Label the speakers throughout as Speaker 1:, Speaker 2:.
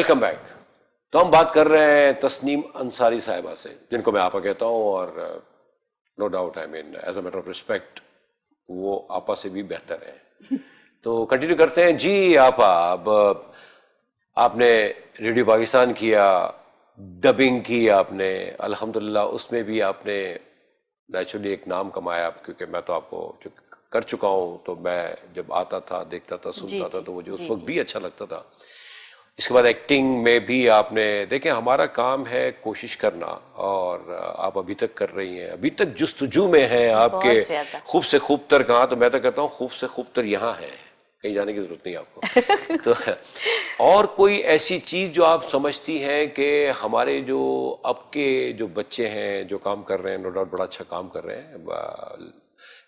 Speaker 1: Welcome back. تو ہم بات کر رہے ہیں تسنیم انصاری صاحبہ سے، جن کو میں آپا کہتا ہوں، اور no doubt as a matter of respect وہ آپا سے بھی بہتر ہے. تو کنٹینیو کرتے ہیں. جی آپا، اب آپ نے ریڈیو پاکستان کیا، ڈبنگ کی آپ نے، الحمدللہ اس میں بھی آپ نے نیچرلی ایک نام کمایا، کیونکہ میں تو آپ کو کر چکا ہوں، تو میں جب آتا تھا، دیکھتا تھا، سنتا تھا، تو مجھے اس وقت بھی اچھا لگتا تھا. اس کے بعد ایکٹنگ میں بھی آپ نے، دیکھیں ہمارا کام ہے کوشش کرنا، اور آپ ابھی تک کر رہی ہیں، ابھی تک جستجو میں ہیں آپ کے خوب سے خوب تر. کہاں تو میں تو کہتا ہوں خوب سے خوب تر یہاں ہے، کہیں جانے کی ضرورت نہیں آپ کو. تو اور کوئی ایسی چیز جو آپ سمجھتی ہیں کہ ہمارے جو اب کے جو بچے ہیں جو کام کر رہے ہیں، نو ڈاؤٹ بڑا اچھا کام کر رہے ہیں،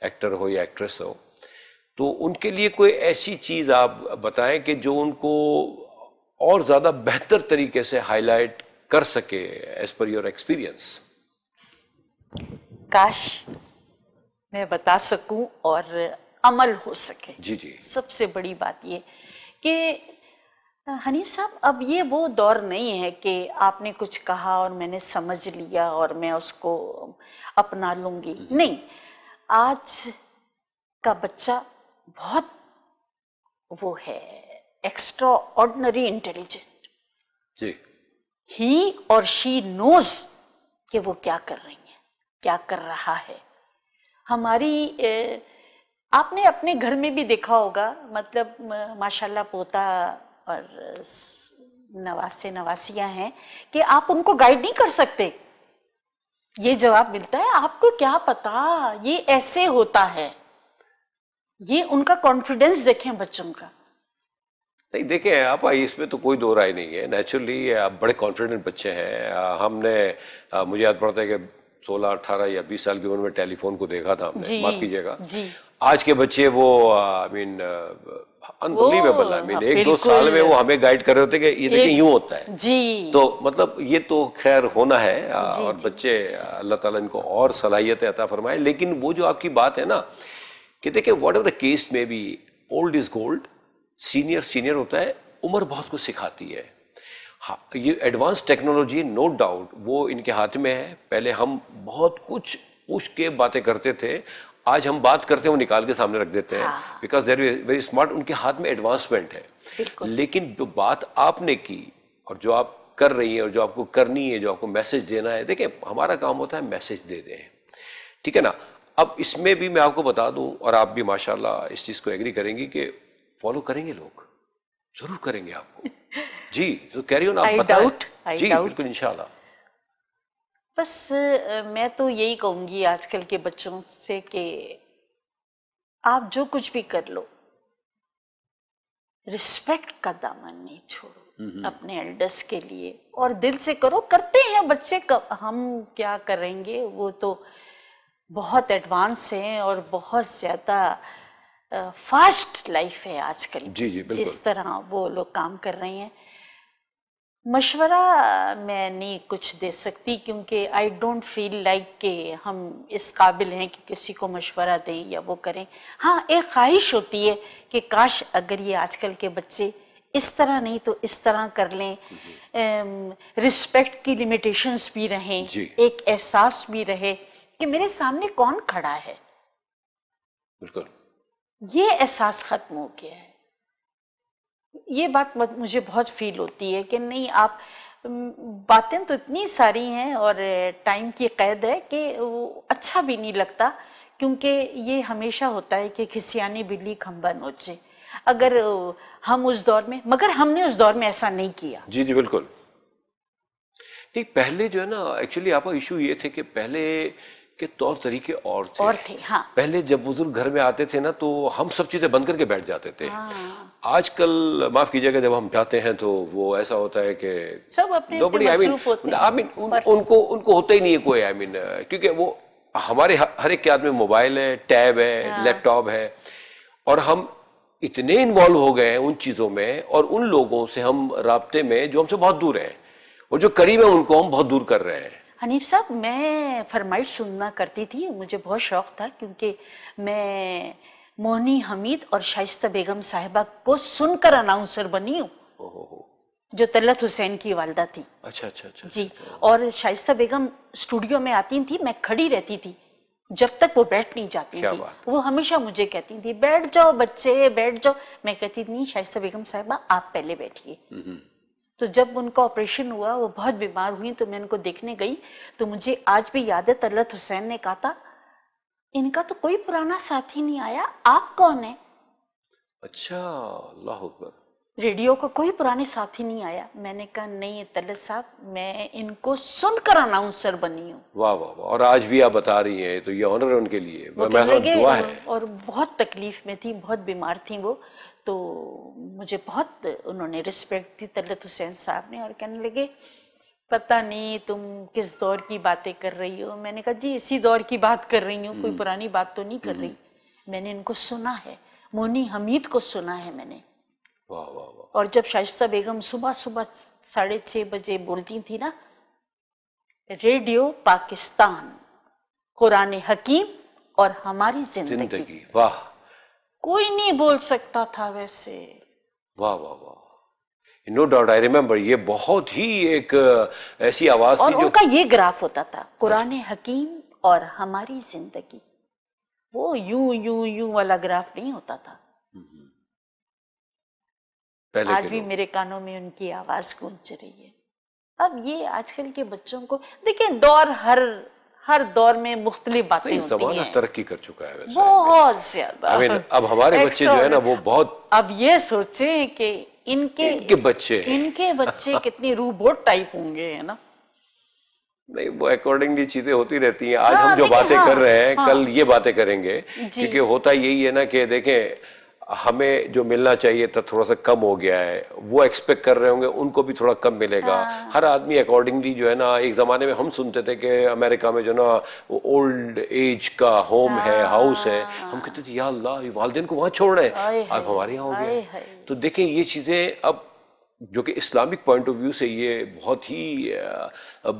Speaker 1: ایکٹر ہو یا ایکٹریس ہو، تو ان کے لیے کوئی ایسی چیز آپ بتائیں کہ جو ان کو اور زیادہ بہتر طریقے سے ہائی لائٹ کر سکے ایز پر یور ایکسپیرئنس؟
Speaker 2: کاش میں بتا سکوں اور عمل ہو سکے.
Speaker 1: جی جی.
Speaker 2: سب سے بڑی بات یہ کہ حنیف صاحب، اب یہ وہ دور نہیں ہے کہ آپ نے کچھ کہا اور میں نے سمجھ لیا اور میں اس کو اپنا لوں گی. نہیں، آج کا بچہ بہت وہ ہے ایکسٹرا آرڈنری انٹیلیجنٹ.
Speaker 1: جی.
Speaker 2: ہی اور شی نوز کہ وہ کیا کر رہی ہیں، کیا کر رہا ہے. ہماری آپ نے اپنے گھر میں بھی دیکھا ہوگا، مطلب ماشاءاللہ پوتا اور نواسے نواسیاں ہیں کہ آپ ان کو گائیڈ نہیں کر سکتے. یہ جواب ملتا ہے آپ کو کیا پتا یہ ایسے ہوتا ہے. یہ ان کا کانفیڈنس دیکھیں بچوں کا.
Speaker 1: نہیں دیکھیں آپ، اس میں تو کوئی دو رائے نہیں ہے. نیچرلی آپ بڑے کانفیڈنٹ بچے ہیں. ہم نے، مجھے یاد پڑتا ہے کہ 16 18 یا 20 سال کی عمر میں ٹیلی فون کو دیکھا تھا ہم نے، معاف کیجیے گا. آج کے بچے وہ انبلیویبل، ایک دو سال میں وہ ہمیں گائیڈ کر رہے ہوتے کہ یہ دیکھیں یوں ہوتا ہے.
Speaker 2: جی.
Speaker 1: تو مطلب یہ تو خیر ہونا ہے، اور بچے اللہ تعالیٰ ان کو اور صلاحیتیں عطا فرمائے. لیکن وہ جو آپ کی بات ہے نا کہ دیکھیں واٹ ایور دا کیس میں بھی، old is gold, senior senior ہوتا ہے، عمر بہت کچھ سکھاتی ہے. ہاں، یہ ایڈوانس ٹیکنالوجی نو ڈاؤٹ وہ ان کے ہاتھ میں ہے. پہلے ہم بہت کچھ پوچھ کے باتیں کرتے تھے، آج ہم بات کرتے ہیں وہ نکال کے سامنے رکھ دیتے ہیں، بیکاز دیر ویری اسمارٹ. ان کے ہاتھ میں ایڈوانسمنٹ ہے. لیکن جو بات آپ نے کی اور جو آپ کر رہی ہیں اور جو آپ کو کرنی ہے، جو آپ کو میسج دینا ہے، دیکھیں ہمارا کام ہوتا ہے میسج دے دیں، ٹھیک ہے نا. اب اس میں بھی میں آپ کو بتا دوں، اور آپ بھی ماشاءاللہ اس چیز کو ایگری کریں گی کہ فالو کریں گے لوگ، ضرور کریں گے آپ کو. جی تو کیری آن، آپ بتائیں. جی بالکل انشاءاللہ.
Speaker 2: بس میں تو یہی کہوں گی آج کل کے بچوں سے کہ آپ جو کچھ بھی کر لو، رسپیکٹ کا دامن نہیں چھوڑو اپنے ایلڈرس کے لیے، اور دل سے کرو. کرتے ہیں بچے، ہم کیا کریں گے، وہ تو بہت ایڈوانس ہیں اور بہت زیادہ فاسٹ لائف ہے آج کل.
Speaker 1: جی جی بالکل.
Speaker 2: جس طرح وہ لوگ کام کر رہے ہیں، مشورہ میں نہیں کچھ دے سکتی، کیونکہ آئی ڈونٹ فیل لائک کہ ہم اس قابل ہیں کہ کسی کو مشورہ دیں یا وہ کریں. ہاں، ایک خواہش ہوتی ہے کہ کاش اگر یہ آج کل کے بچے اس طرح نہیں تو اس طرح کر لیں. رسپیکٹ کی لمیٹیشنز بھی رہیں، ایک احساس بھی رہے کہ میرے سامنے کون کھڑا ہے.
Speaker 1: بالکل. یہ
Speaker 2: احساس ختم ہو گیا ہے. یہ بات مجھے بہت فیل ہوتی ہے کہ نہیں، آپ باتیں تو اتنی ساری ہیں اور ٹائم کی قید ہے کہ وہ اچھا بھی نہیں لگتا، کیونکہ یہ ہمیشہ ہوتا ہے کہ کھسیانی بلی کھمبا نوچے. اگر ہم اس دور میں، مگر ہم نے اس دور میں ایسا نہیں کیا.
Speaker 1: جی جی بالکل. نہیں، پہلے جو ہے نا ایکچولی آپ کا ایشو یہ تھے کہ پہلے کے طور طریقے اور تھے.
Speaker 2: ہاں.
Speaker 1: پہلے جب بزرگ گھر میں آتے تھے نا تو ہم سب چیزیں بند کر کے بیٹھ جاتے تھے. آج کل معاف کیجیے گا، جب ہم جاتے ہیں تو وہ ایسا ہوتا ہے کہ
Speaker 2: سب اپنے مصروف ہوتے ہیں.
Speaker 1: ان کو ہوتا ہی نہیں ہے کوئی، کیونکہ وہ ہمارے ہر ایک کے ہاتھ میں موبائل ہے، ٹیب ہے، لیپ ٹاپ ہے، اور ہم اتنے انوالو ہو گئے ہیں ان چیزوں میں اور ان لوگوں سے ہم رابطے میں جو ہم سے بہت دور ہیں، اور جو قریب ہیں ان کو ہم بہت دور کر رہے ہیں.
Speaker 2: حنیف صاحب، میں فرمائش سننا کرتی تھی، مجھے بہت شوق تھا، کیونکہ میں موہنی حمید اور شائستہ بیگم صاحبہ کو سن کر اناؤنسر بنی ہوں. جو طلعت حسین کی والدہ تھی.
Speaker 1: اچھا اچھا اچھا
Speaker 2: جی. اور شائستہ بیگم اسٹوڈیو میں آتی تھی, میں کھڑی رہتی تھی جب تک وہ بیٹھ نہیں جاتی تھی. وہ ہمیشہ مجھے کہتی تھی بیٹھ جاؤ بچے بیٹھ جاؤ. میں کہتی تھی نہیں شائستہ بیگم صاحبہ آپ پہلے بیٹھیے. تو جب ان کا آپریشن ہوا, وہ بہت بیمار ہوئی, تو میں ان کو دیکھنے گئی, تو مجھے آج بھی یاد ہے طلعت حسین نے کہا تھا ان کا تو کوئی پرانا ساتھی نہیں آیا, آپ کون ہیں؟
Speaker 1: اچھا, اللہ اکبر.
Speaker 2: ریڈیو کا کوئی پرانے ساتھی نہیں آیا. میں نے کہا نہیں طلعت صاحب میں ان کو سن کر اناؤنسر بنی ہوں.
Speaker 1: واہ واہ واہ. اور آج بھی آپ بتا رہی ہیں تو یہ آنر ہے ان کے لیے, دعا ہے.
Speaker 2: اور بہت تکلیف میں تھی, بہت بیمار تھیں وہ, تو مجھے بہت انہوں نے رسپیکٹ دی طلعت حسین صاحب نے, اور کہنے لگے پتہ نہیں تم کس دور کی باتیں کر رہی ہو. میں نے کہا جی اسی دور کی بات کر رہی ہوں, کوئی پرانی بات تو نہیں کر رہی. میں نے ان کو سنا ہے, مونی حمید کو سنا ہے میں نے.
Speaker 1: واہ واہ واہ.
Speaker 2: اور جب شائستہ بیگم صبح 6:30 بجے بولتی تھی نا, ریڈیو پاکستان, قرآن حکیم اور ہماری زندگی.
Speaker 1: واہ.
Speaker 2: کوئی نہیں بول سکتا تھا ویسے.
Speaker 1: واہ واہ واہ. نو ڈاؤٹ آئی ریمبر, یہ بہت ہی ایک ایسی آواز تھی.
Speaker 2: اور ان کا یہ گراف ہوتا تھا قرآن حکیم اور ہماری زندگی. وہ یوں یوں یوں والا گراف نہیں ہوتا تھا. آج بھی میرے کانوں میں ان کی آواز گونج رہی ہے. اب یہ آج کل کے بچوں کو دیکھیں, دور ہر دور میں مختلف باتیں ہوتی ہیں.
Speaker 1: زمانہ ترقی کر چکا ہے
Speaker 2: بہت زیادہ.
Speaker 1: اب ہمارے بچے جو ہے نا وہ بہت,
Speaker 2: اب یہ سوچیں کہ ان کے بچے کتنی روبوٹ ٹائپ ہوں گے, ہے نا.
Speaker 1: نہیں وہ اکارڈنگلی چیزیں ہوتی رہتی ہیں. آج ہم جو باتیں کر رہے ہیں کل یہ باتیں کریں گے, کیونکہ ہوتا یہی ہے نا کہ دیکھیں ہمیں جو ملنا چاہیے تھا تھوڑا سا کم ہو گیا ہے, وہ ایکسپیکٹ کر رہے ہوں گے ان کو بھی تھوڑا کم ملے گا. ہر آدمی اکارڈنگلی جو ہے نا, ایک زمانے میں ہم سنتے تھے کہ امریکہ میں جو ہے نا وہ اولڈ ایج کا ہوم ہے, ہاؤس ہے, ہم کہتے تھے یا اللہ والدین کو وہاں چھوڑ رہے ہیں, اب ہمارے یہاں ہو گیا. تو دیکھیں یہ چیزیں اب جو کہ اسلامک پوائنٹ آف ویو سے یہ بہت ہی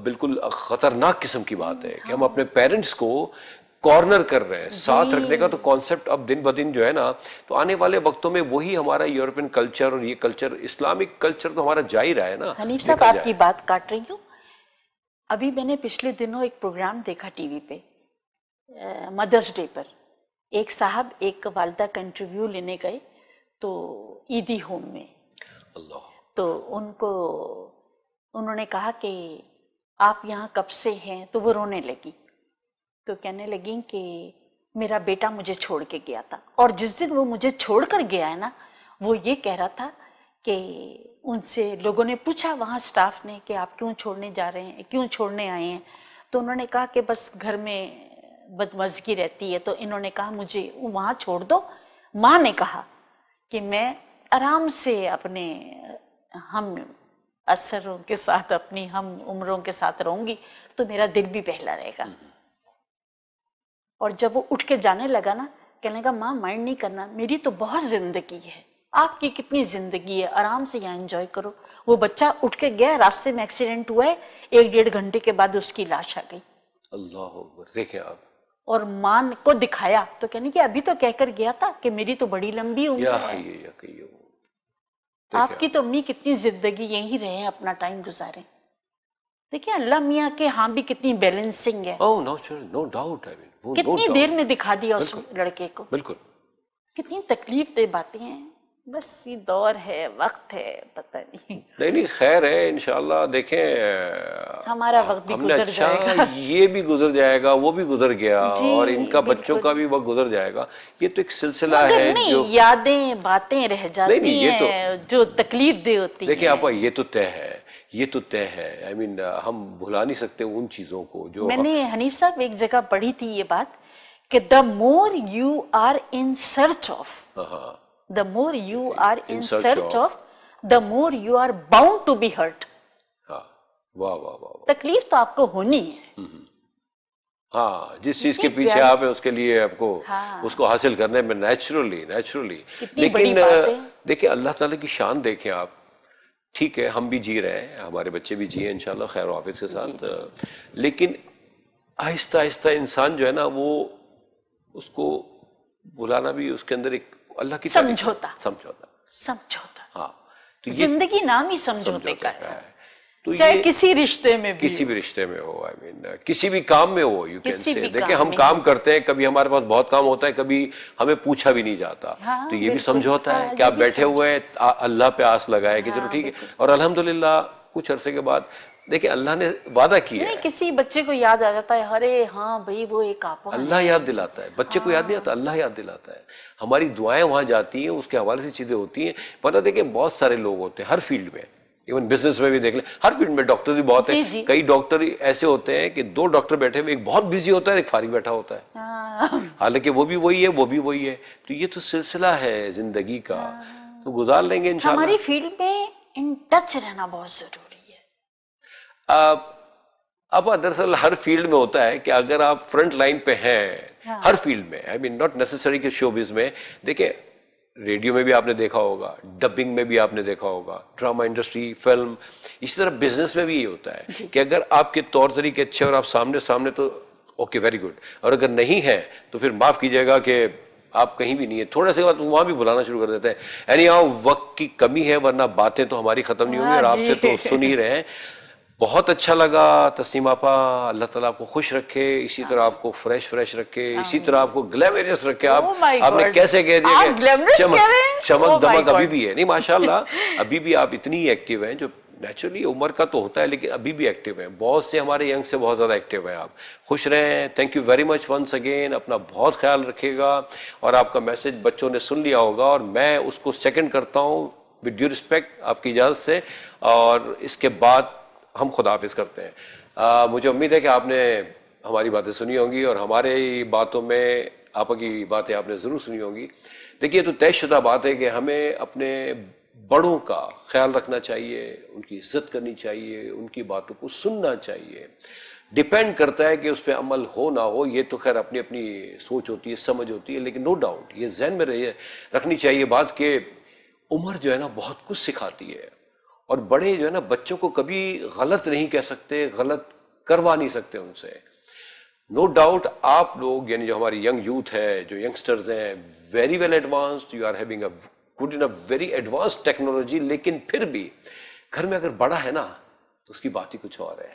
Speaker 1: بالکل خطرناک قسم کی بات ہے کہ ہم اپنے پیرنٹس کو کارنر کر رہے ہیں. ساتھ رکھنے کا تو کانسیپٹ اب دن بدن جو ہے نا, تو آنے والے وقتوں میں وہی ہمارا یورپین کلچر اور یہ کلچر اسلامک کلچر تو ہمارا جا ہی رہا ہے نا.
Speaker 2: حنیف صاحب آپ کی بات کاٹ رہی ہوں. ابھی میں نے پچھلے دنوں ایک پروگرام دیکھا ٹی وی پہ, مدرس ڈے پر. ایک صاحب ایک والدہ کا انٹرویو لینے گئے تو عیدی ہوم میں.
Speaker 1: اللہ.
Speaker 2: تو انہوں نے کہا کہ آپ یہاں کب سے ہیں, تو وہ رونے لگی. تو کہنے لگیں کہ میرا بیٹا مجھے چھوڑ کے گیا تھا, اور جس دن وہ مجھے چھوڑ کر گیا ہے نا, وہ یہ کہہ رہا تھا کہ ان سے لوگوں نے پوچھا وہاں سٹاف نے کہ آپ کیوں چھوڑنے جا رہے ہیں, کیوں چھوڑنے آئے ہیں, تو انہوں نے کہا کہ بس گھر میں بدمزگی رہتی ہے. تو انہوں نے کہا مجھے وہاں چھوڑ دو. ماں نے کہا کہ میں آرام سے اپنے ہم اثروں کے ساتھ, اپنی ہم عمروں کے ساتھ رہوں گی تو میرا دل بھی بہلا رہے گا. اور جب وہ اٹھ کے جانے لگا نا, کہنے لگا ماں مائنڈ نہیں کرنا, میری تو بہت زندگی ہے, آپ کی کتنی زندگی ہے, آرام سے یہاں انجوائے کرو. وہ بچہ اٹھ کے گیا, راستے میں ایکسیڈنٹ ہوا ہے, 1-1.5 گھنٹے کے بعد اس کی لاش آ گئی.
Speaker 1: اللہ اکبر. دیکھیں آپ,
Speaker 2: اور ماں کو دکھایا تو کہنے کہ ابھی تو کہہ کر گیا تھا کہ میری تو بڑی لمبی عمر ہے. آپ کی تو امی کتنی زندگی یہیں رہے, اپنا ٹائم گزارے. دیکھیں اللہ میاں کے ہاں بھی کتنی بیلنسنگ ہے.
Speaker 1: No doubt.
Speaker 2: کتنی دیر میں دکھا دیا اس لڑکے کو.
Speaker 1: بالکل.
Speaker 2: کتنی تکلیف دہ باتیں ہیں. بس یہ دور ہے, وقت ہے, پتہ
Speaker 1: نہیں خیر ہے انشاءاللہ. دیکھیں
Speaker 2: ہمارا وقت بھی گزر جائے گا,
Speaker 1: یہ بھی گزر جائے گا, وہ بھی گزر گیا, اور ان کا بچوں کا بھی وقت گزر جائے گا. یہ تو ایک سلسلہ ہے جو
Speaker 2: یادیں باتیں رہ جاتی ہیں جو تکلیف دہ ہوتی ہیں.
Speaker 1: دیکھیں آپ یہ تو طے ہے, یہ تو طے ہے. آئی مین ہم بھلا نہیں سکتے ان چیزوں کو جو.
Speaker 2: میں نے حنیف صاحب ایک جگہ پڑھی تھی یہ بات کہ the more you are in search of, the more you are in search of, the more you are bound to be hurt.
Speaker 1: واہ واہ واہ.
Speaker 2: تکلیف تو آپ کو ہونی ہے.
Speaker 1: ہاں, جس چیز کے پیچھے آپ ہیں اس کے لیے آپ کو اس کو حاصل کرنے میں نیچرلی. لیکن دیکھیں اللہ تعالیٰ کی شان دیکھیں آپ. ٹھیک ہے ہم بھی جی رہے ہیں, ہمارے بچے بھی جیے انشاءاللہ خیر و عافیت کے ساتھ, لیکن آہستہ آہستہ انسان جو ہے نا وہ اس کو بلانا بھی اس کے اندر ایک اللہ کی
Speaker 2: سمجھوتا.
Speaker 1: ہاں,
Speaker 2: زندگی نام ہی سمجھوتے کا ہے،
Speaker 1: تو
Speaker 2: چاہے کسی رشتے میں بھی،
Speaker 1: کسی بھی رشتے میں ہو، آئی مین کسی بھی کام میں ہو، یو کین
Speaker 2: کسی
Speaker 1: سے.
Speaker 2: بھی
Speaker 1: دیکھیں
Speaker 2: کام
Speaker 1: ہم
Speaker 2: میں
Speaker 1: کام کرتے ہیں، کبھی ہمارے پاس بہت کام ہوتا ہے، کبھی ہمیں پوچھا بھی نہیں جاتا،
Speaker 2: ہاں،
Speaker 1: تو یہ بھی
Speaker 2: بالکل.
Speaker 1: سمجھوتا ہے
Speaker 2: ہاں،
Speaker 1: کہ آپ
Speaker 2: یہ بھی
Speaker 1: بیٹھے ہوئے ہیں، اللہ پہ آس لگائے کہ چلو ٹھیک ہے.
Speaker 2: بالکل.
Speaker 1: اور الحمدللہ کچھ عرصے کے بعد دیکھیں اللہ نے وعدہ کیا
Speaker 2: نہیں
Speaker 1: ہے،
Speaker 2: کسی بچے کو یاد آ جاتا ہے، ارے ہاں بھائی وہ ایک آپا
Speaker 1: اللہ یاد دلاتا ہے. بچے کو یاد نہیں آتا، اللہ یاد دلاتا ہے. ہماری دعائیں وہاں جاتی ہیں، اس کے حوالے سے چیزیں ہوتی ہیں. پتہ دیکھیں بہت سارے لوگ ہوتے ہیں ہر فیلڈ میں، ایون بزنس میں بھی دیکھ لیں، ہر فیلڈ میں ڈاکٹر بھی بہت ہیں.
Speaker 2: جی.
Speaker 1: کئی ڈاکٹر ایسے ہوتے ہیں کہ 2 ڈاکٹر بیٹھے ہوئے، ایک بہت بزی ہوتا ہے، ایک فارغ بیٹھا ہوتا ہے، حالانکہ وہ بھی وہی ہے، وہ بھی وہی ہے. تو یہ تو سلسلہ ہے زندگی کا، تو گزار لیں گے انشاءاللہ.
Speaker 2: ہماری فیلڈ میں ان ٹچ رہنا بہت ضروری ہے.
Speaker 1: اب دراصل ہر فیلڈ میں ہوتا ہے کہ اگر آپ فرنٹ لائن پہ ہیں، ہر فیلڈ میں، آئی مین ناٹ نیسسری کہ شوبز میں. دیکھیں ریڈیو میں بھی آپ نے دیکھا ہوگا، ڈبنگ میں بھی آپ نے دیکھا ہوگا، ڈرامہ انڈسٹری، فلم، اسی طرح بزنس میں بھی یہ ہوتا ہے کہ اگر آپ کے طور طریقے اچھے اور آپ سامنے تو اوکے ویری گڈ، اور اگر نہیں ہے تو پھر معاف کیجیے گا کہ آپ کہیں بھی نہیں ہے. تھوڑے سے بعد وہاں بھی بلانا شروع کر دیتے ہیں. یعنی وقت کی کمی ہے، ورنہ باتیں تو ہماری ختم نہیں ہوں گی، اور آپ سے تو سن ہی رہے ہیں. بہت اچھا لگا تسنیم آپا، اللہ تعالیٰ آپ کو خوش رکھے، اسی طرح آپ کو فریش رکھے، اسی طرح آپ کو گلیمریس رکھے. آپ نے کیسے کہہ دیا کہ چمک دمک ابھی بھی ہے. نہیں ماشاءاللہ ابھی بھی آپ اتنی ایکٹیو ہیں، جو نیچرلی عمر کا تو ہوتا ہے لیکن ابھی بھی ایکٹیو ہیں. بہت سے ہمارے ینگ سے بہت زیادہ ایکٹیو ہیں. آپ خوش رہیں. Thank you very much once again. اپنا بہت خیال رکھیے گا، اور آپ کا میسج بچوں نے سن لیا ہوگا، اور میں اس کو سیکنڈ کرتا ہوں ود ڈیو رسپیکٹ آپ کی اجازت سے. اور اس کے بعد ہم خداحافظ کرتے ہیں. مجھے امید ہے کہ آپ نے ہماری باتیں سنی ہوں گی، اور ہمارے باتوں میں آپا کی باتیں آپ نے ضرور سنی ہوں گی. دیکھیے تو طے شدہ بات ہے کہ ہمیں اپنے بڑوں کا خیال رکھنا چاہیے، ان کی عزت کرنی چاہیے، ان کی باتوں کو سننا چاہیے. ڈیپینڈ کرتا ہے کہ اس پہ عمل ہو نہ ہو، یہ تو خیر اپنی اپنی سوچ ہوتی ہے، سمجھ ہوتی ہے. لیکن نو ڈاؤٹ یہ ذہن میں رکھنی چاہیے بات کہ عمر جو ہے نا بہت کچھ سکھاتی ہے، اور بڑے جو ہے نا بچوں کو کبھی غلط نہیں کہہ سکتے، غلط کروا نہیں سکتے ان سے. نو ڈاؤٹ آپ لوگ یعنی جو ہماری ینگ یوتھ ہے، جو ینگسٹرز ہیں، very well advanced, you are having a good in a very advanced technology. لیکن پھر بھی گھر میں اگر بڑا ہے نا تو اس کی بات ہی کچھ اور ہے.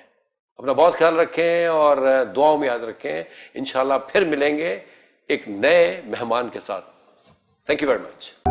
Speaker 1: اپنا بہت خیال رکھیں اور دعاؤں میں یاد رکھیں. انشاءاللہ پھر ملیں گے ایک نئے مہمان کے ساتھ. Thank you very much.